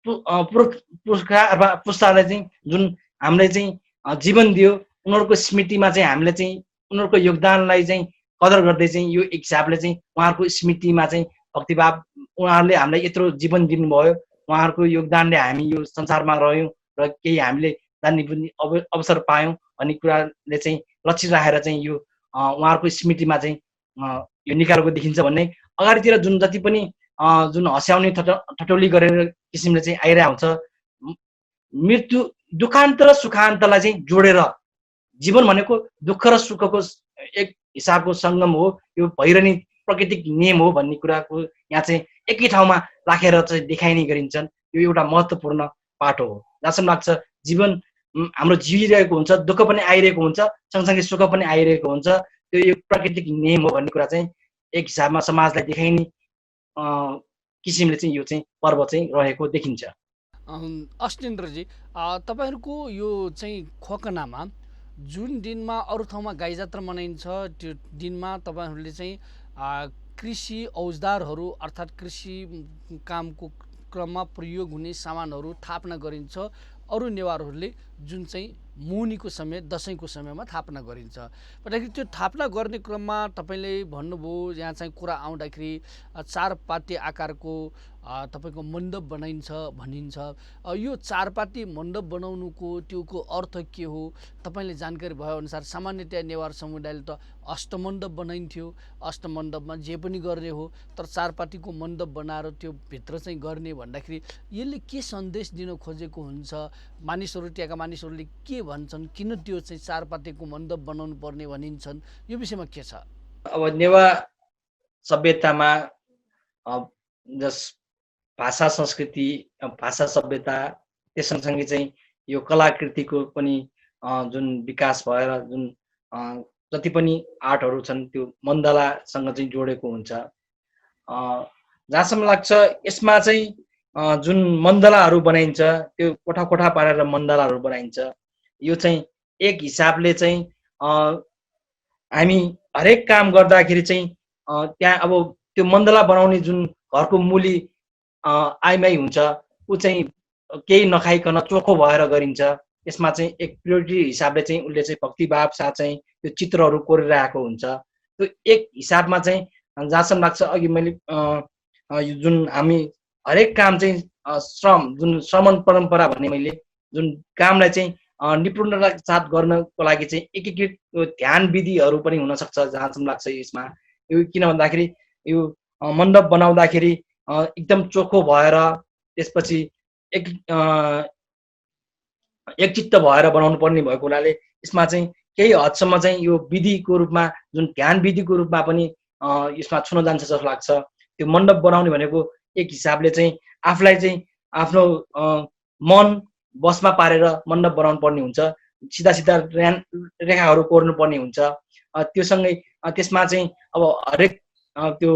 पुर्खा अथवा पुस्तालाई चाहिँ जुन हामीले चाहिँ जीवन दियो उनीहरूको स्मृतिमा चाहिँ हामीले चाहिँ उनीहरूको योगदानलाई चाहिँ कदर गर्दै चाहिँ यो एक हिसाबले चाहिँ उहाँहरूको स्मृतिमा चाहिँ भक्तिभाव, उहाँहरूले हामीलाई यत्रो जीवन दिनुभयो, उहाँहरूको योगदानले हामी यो संसारमा रह्यौँ र केही हामीले जान्ने पनि अवसर पायौँ भन्ने कुराले चाहिँ लक्षित राखेर चाहिँ यो उहाँहरूको स्मृतिमा चाहिँ यो निकालेको देखिन्छ। भन्ने अगाडितिर जुन जति पनि जुन हँस्याउने ठटौली गरेर किसिमले चाहिँ आइरहेको हुन्छ, मृत्यु दुखान्त र सुखान्तलाई चाहिँ जोडेर जीवन भनेको दुःख र सुखको एक हिसाबको सङ्गम हो, यो भइरहने प्राकृतिक नियम हो भन्ने कुराको यहाँ चाहिँ एकै ठाउँमा राखेर चाहिँ देखाइने गरिन्छन्। यो एउटा महत्त्वपूर्ण पाटो हो। जहाँसम्म लाग्छ जीवन हाम्रो जिइरहेको हुन्छ, दुःख पनि आइरहेको हुन्छ, सँगसँगै सुख पनि आइरहेको हुन्छ, त्यो यो प्राकृतिक नियम हो भन्ने कुरा चाहिँ एक हिसाबमा समाजलाई देखाइने किसिमले चाहिँ यो चाहिँ पर्व चाहिँ रहेको देखिन्छ। अस्टेन्द्रजी, तपाईँहरूको यो चाहिँ खोकनामा जुन दिनमा अरू ठाउँमा गाई जात्रा मनाइन्छ त्यो दिनमा तपाईँहरूले चाहिँ कृषि औजारहरू अर्थात् कृषि कामको क्रममा प्रयोग हुने सामानहरू थापना गरिन्छ। अरू नेवारहरूले जुन चाहिँ मुनीको समय दसैँको समयमा थापना गरिन्छ भन्दाखेरि त्यो थापना गर्ने क्रममा तपाईँले भन्नुभयो यहाँ चाहिँ कुरा आउँदाखेरि चारपाते आकारको तपाईँको मण्डप बनाइन्छ भनिन्छ। यो चारपाते मण्डप बनाउनुको त्योको अर्थ के हो तपाईँले जानकारी भएअनुसार सामान्यतया नेवार समुदायले त अष्टमण्डप बनाइन्थ्यो, अष्टमण्डपमा जे पनि गर्ने हो, तर चारपातीको मण्डप बनाएर त्यो भित्र चाहिँ गर्ने भन्दाखेरि यसले के सन्देश दिन खोजेको हुन्छ? मानिसहरू त्यहाँका मानिसहरूले के भन्छन्, किन त्यो चाहिँ चारपातेको मण्डप बनाउनु पर्ने भनिन्छन्, यो विषयमा के छ? अब नेवा सभ्यतामा जस भाषा संस्कृति, भाषा सभ्यता त्यस सँगसँगै चाहिँ यो कलाकृतिको पनि जुन विकास भएर जुन जति पनि आर्टहरू छन् त्यो मण्डलासँग चाहिँ जोडेको हुन्छ। जहाँसम्म लाग्छ यसमा चाहिँ जुन मण्डलाहरू बनाइन्छ त्यो कोठा कोठा पारेर मण्डलाहरू बनाइन्छ। यो चाहिँ एक हिसाबले चाहिँ हामी हरेक काम गर्दाखेरि चाहिँ त्यहाँ अब त्यो मण्डला बनाउने जुन घरको मूली आइमाई हुन्छ ऊ चाहिँ केही नखाइकन चोखो भएर गरिन्छ। यसमा चाहिँ एक प्रियोरिटी हिसाबले चाहिँ उसले चाहिँ भक्तिभाव साथ चाहिँ त्यो चित्रहरू कोरिरहेको हुन्छ। त्यो एक हिसाबमा चाहिँ जहाँसम्म लाग्छ अघि मैले जुन हामी हरेक काम चाहिँ श्रम जुन श्रमण परम्परा भन्ने मैले जुन कामलाई चाहिँ निपुणताका साथ गर्नको लागि चाहिँ एकीकृत ध्यान विधिहरू पनि हुनसक्छ जहाँसम्म लाग्छ यसमा। यो किन भन्दाखेरि यो मण्डप बनाउँदाखेरि एकदम चोखो भएर त्यसपछि एकचित्त भएर बनाउनु पर्ने भएको हुनाले यसमा चाहिँ केही हदसम्म चाहिँ यो विधिको रूपमा जुन ध्यान विधिको रूपमा पनि यसमा छुन जान्छ जस्तो लाग्छ। त्यो मण्डप बनाउने भनेको एक हिसाबले चाहिँ आफूलाई चाहिँ आफ्नो मन बसमा पारेर मण्डप बनाउनु पर्ने हुन्छ, सिधा सिधा रेखाहरू कोर्नु पर्ने हुन्छ। त्योसँगै त्यसमा चाहिँ अब हरेक त्यो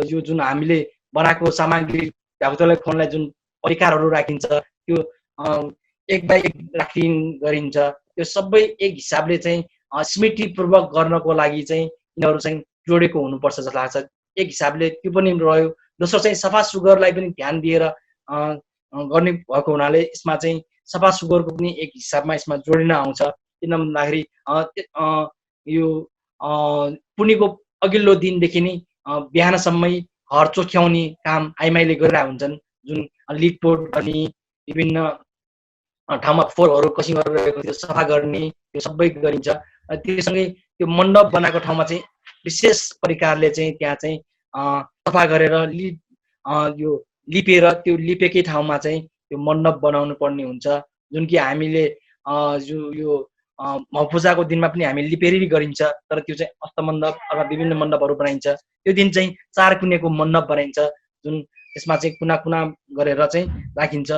यो जुन हामीले बनाएको सामग्री भ्याउतालाई खुवाउनलाई जुन परिकारहरू राखिन्छ त्यो एक बाई एक गरिन्छ। त्यो सबै एक हिसाबले चाहिँ स्मृतिपूर्वक गर्नको लागि चाहिँ यिनीहरू चाहिँ जोडेको हुनुपर्छ जस्तो लाग्छ। एक हिसाबले त्यो पनि रह्यो। दोस्रो चाहिँ सफा सुग्घरलाई पनि ध्यान दिएर गर्ने भएको हुनाले यसमा चाहिँ सफा सुग्घरको पनि एक हिसाबमा यसमा जोडिन आउँछ। किन भन्दाखेरि यो पुर्णिको अघिल्लो दिनदेखि नै बिहानसम्मै घर चोख्याउने काम आइमाईले गरिरहेका हुन्छन्। जुन लिटपोट गर्ने, विभिन्न ठाउँमा फोहोरहरू कसी गरिरहेको त्यो सफा गर्ने त्यो सबै गरिन्छ। त्योसँगै त्यो मण्डप बनाएको ठाउँमा चाहिँ विशेष प्रकारले चाहिँ त्यहाँ चाहिँ सफा गरेर यो लिपेर त्यो लिपेकै ठाउँमा चाहिँ त्यो मण्डप बनाउनु पर्ने हुन्छ। जुन कि हामीले यो पूजाको दिनमा पनि हामी लिपेरी गरिन्छ, तर त्यो चाहिँ अष्टमण्डप अथवा विभिन्न मण्डपहरू बनाइन्छ। त्यो दिन चाहिँ चार कुनेको मण्डप बनाइन्छ जुन त्यसमा चाहिँ कुना कुना गरेर चाहिँ राखिन्छ।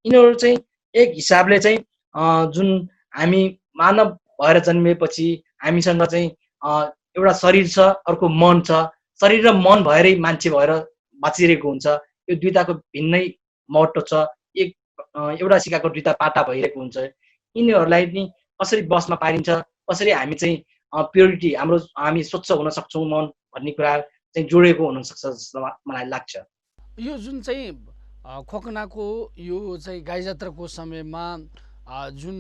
यिनीहरू चाहिँ एक हिसाबले चाहिँ जुन हामी मानव भएर जन्मिएपछि हामीसँग चाहिँ एउटा शरीर छ, अर्को मन छ। शरीर र मन भएरै मान्छे भएर बाँचिरहेको हुन्छ। यो दुईटाको भिन्नै महत्त्व छ। एउटा सिक्काको दुईटा पाटा भइरहेको हुन्छ। यिनीहरूलाई नि कसरी बसमा पारिन्छ, कसरी हामी चाहिँ प्योरिटी हामी स्वच्छ हुन सक्छौँ मन भन्ने कुरा चाहिँ जोडेको हुनसक्छ जस्तो मलाई लाग्छ। यो जुन चाहिँ खोकनाको यो चाहिँ गाई जात्राको समयमा जुन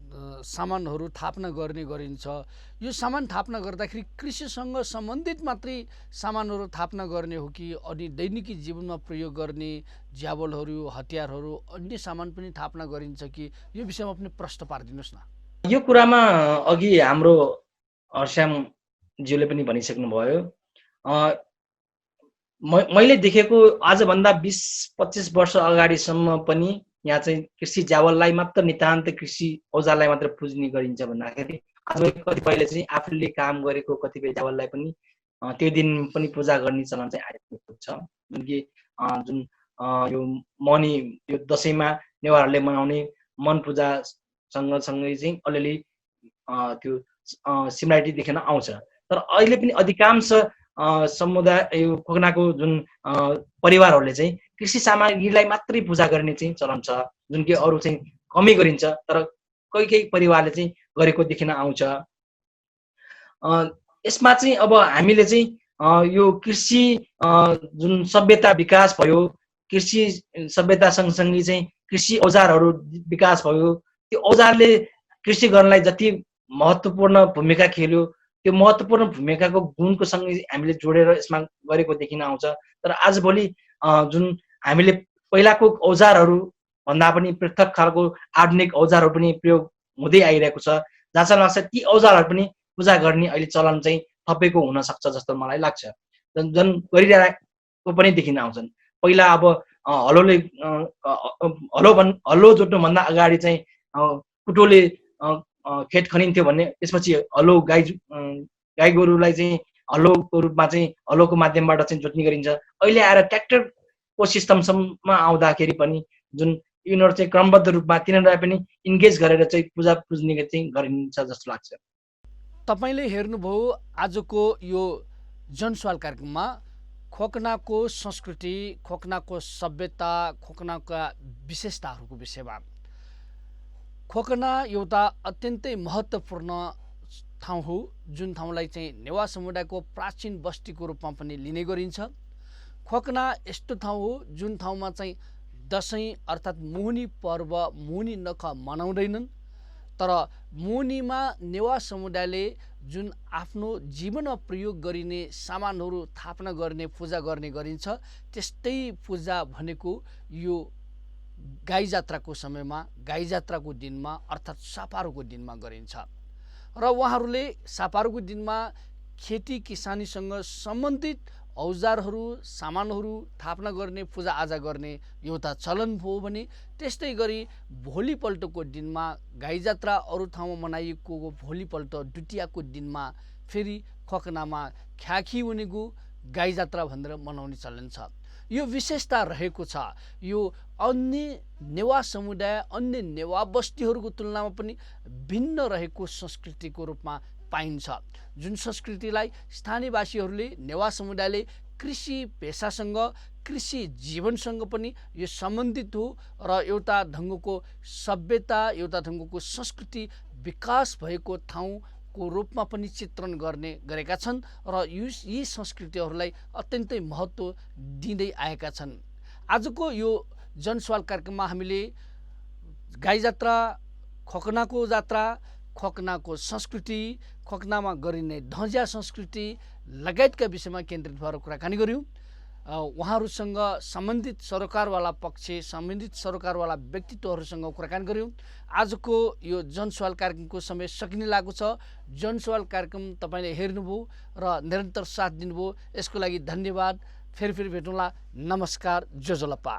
सामानहरू थापना गर्ने गरिन्छ, यो सामान थापना गर्दाखेरि कृषिसँग सम्बन्धित मात्रै सामानहरू थापना गर्ने हो कि अनि दैनिकी जीवनमा प्रयोग गर्ने ज्यावलहरू, हतियारहरू, अन्य सामान पनि थापना गरिन्छ कि, यो विषयमा पनि प्रश्न पारिदिनुहोस् न। यो कुरामा अघि हाम्रो हर्स्यामज्यूले पनि भनिसक्नुभयो। मैले देखेको आजभन्दा 20-25 वर्ष अगाडिसम्म पनि यहाँ चाहिँ कृषि ज्यावललाई मात्र, नितान्त कृषि औजारलाई मात्र पुज्ने गरिन्छ भन्दाखेरि आज कतिपयले चाहिँ आफूले काम गरेको कतिपय ज्यावललाई पनि त्यो दिन पनि पूजा गर्ने चलन चाहिँ आइरहेको छ। जुन कि जुन यो मनी यो दसैँमा नेवारहरूले मनाउने मन पूजा सँगसँगै चाहिँ अलिअलि त्यो सिमिलारिटी देख्न आउँछ। तर अहिले पनि अधिकांश समुदाय यो खोकनाको जुन परिवारहरूले चाहिँ कृषि सामग्रीलाई मात्रै पूजा गर्ने चाहिँ चलन छ, जुन कि अरू चाहिँ कमै गरिन्छ। तर कोही परिवारले चाहिँ गरेको देखिन आउँछ। यसमा चाहिँ अब हामीले चाहिँ यो कृषि जुन सभ्यता विकास भयो, कृषि सभ्यता सँगसँगै चाहिँ कृषि औजारहरू विकास भयो, त्यो औजारले कृषि गर्नलाई जति महत्त्वपूर्ण भूमिका खेल्यो, त्यो महत्त्वपूर्ण भूमिकाको गुणको सँगै हामीले जोडेर यसमा गरेको देखिन आउँछ। तर आजभोलि जुन हामीले पहिलाको औजारहरू भन्दा पनि पृथक खालको आधुनिक औजारहरू पनि प्रयोग हुँदै आइरहेको छ, जहाँसम्म लाग्छ ती औजारहरू पनि पूजा गर्ने अहिले चलन चाहिँ थपेको हुनसक्छ जस्तो मलाई लाग्छ। जुन गरिरहेको पनि देखिन आउँछन्। पहिला अब हलो जोत्नुभन्दा अगाडि चाहिँ कुटोले खेत खनिन्थ्यो भने त्यसपछि गाई गोरुलाई चाहिँ हलोको रूपमा चाहिँ हलोको माध्यमबाट चाहिँ जोत्ने गरिन्छ। अहिले आएर ट्र्याक्टरको सिस्टमसम्म आउँदाखेरि पनि जुन यिनीहरू चाहिँ क्रमबद्ध रूपमा तिनीहरूलाई पनि इन्गेज गरेर चाहिँ पूजा पुज्ने चाहिँ गरिन्छ जस्तो लाग्छ। तपाईँले हेर्नुभयो आजको यो जनसवाल कार्यक्रममा खोकनाको संस्कृति, खोकनाको सभ्यता, खोकनाका विशेषताहरूको विषयमा। खोकना एउटा अत्यन्तै महत्त्वपूर्ण ठाउँ हो, जुन ठाउँलाई चाहिँ नेवा समुदायको प्राचीन बस्तीको रूपमा पनि लिने गरिन्छ। खोकना यस्तो ठाउँ हो जुन ठाउँमा चाहिँ दसैँ अर्थात् मोहनी पर्व, मोहनी नख मनाउँदैनन्, तर मोहनीमा नेवा समुदायले जुन आफ्नो जीवनमा प्रयोग गरिने सामानहरू थापना गर्ने, पूजा गर्ने गरिन्छ, त्यस्तै पूजा भनेको यो गाई जात्राको समयमा, गाई जात्राको दिनमा अर्थात् सापारोको दिनमा गरिन्छ। र उहाँहरूले सापारोको दिनमा खेती किसानीसँग सम्बन्धित औजारहरू, सामानहरू थापना गर्ने, पूजाआजा गर्ने एउटा चलन हो भने त्यस्तै गरी भोलिपल्टको दिनमा गाई जात्रा अरू ठाउँमा मनाइएको भोलिपल्ट द्वितीयाको दिनमा फेरि खोकनामा ख्याखी उनेको गाई जात्रा भनेर मनाउने चलन छ। यो विशेषता रहेको छ। यो अन्य नेवा समुदाय, अन्य नेवा बस्तीहरूको तुलनामा पनि भिन्न रहेको संस्कृतिको रूपमा पाइन्छ, जुन संस्कृतिलाई स्थानीयवासीहरूले, नेवा समुदायले कृषि पेसासँग, कृषि जीवनसँग पनि यो सम्बन्धित हो र एउटा ढङ्गको सभ्यता, एउटा ढङ्गको संस्कृति विकास भएको ठाउँको रूपमा पनि चित्रण गरेका छन् र यी संस्कृतिहरूलाई अत्यन्तै महत्त्व दिँदै आएका छन्। आजको यो जनसवाल कार्यक्रममा हामीले गाई जात्रा, खोकनाको जात्रा, खोकनाको संस्कृति, खोकनामा गरिने ढन्ज्या संस्कृति लगायतका विषयमा केन्द्रित भएर कुराकानी गऱ्यौँ। उहाँहरूसँग सम्बन्धित सरोकारवाला पक्ष, सम्बन्धित सरोकारवाला व्यक्तित्वहरूसँग कुराकानी गऱ्यौँ। आजको यो जनसवाल कार्यक्रमको समय सकिने लागेको छ। जनसवाल कार्यक्रम तपाईँले हेर्नुभयो र निरन्तर साथ दिनुभयो, यसको लागि धन्यवाद। फेरि भेटौँला। नमस्कार। जोजोलप्पा।